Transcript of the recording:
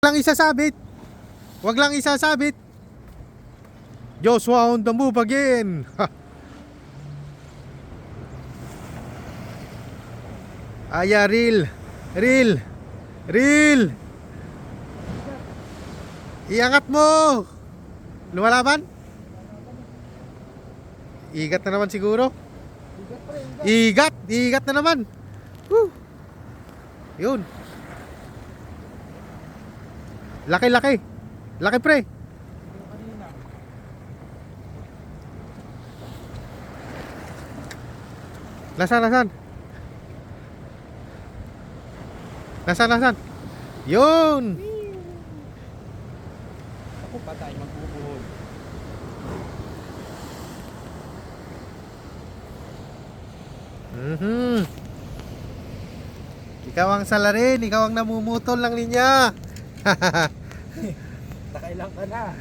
Lang isasabit. Wag lang isasabit. Joshua on the move again. Aya, reel. Reel. Reel. Iangat mo. Lumalaban? Igat na naman siguro. Igat. Igat na naman. Woo. Yun. Laki-laki. Laki pre. Nasaan? Nasaan? Yun. Ako pa tayo magbubuhol. Ikaw ang salarin. Ikaw ang namumutol ng linya. Nakailang ka na.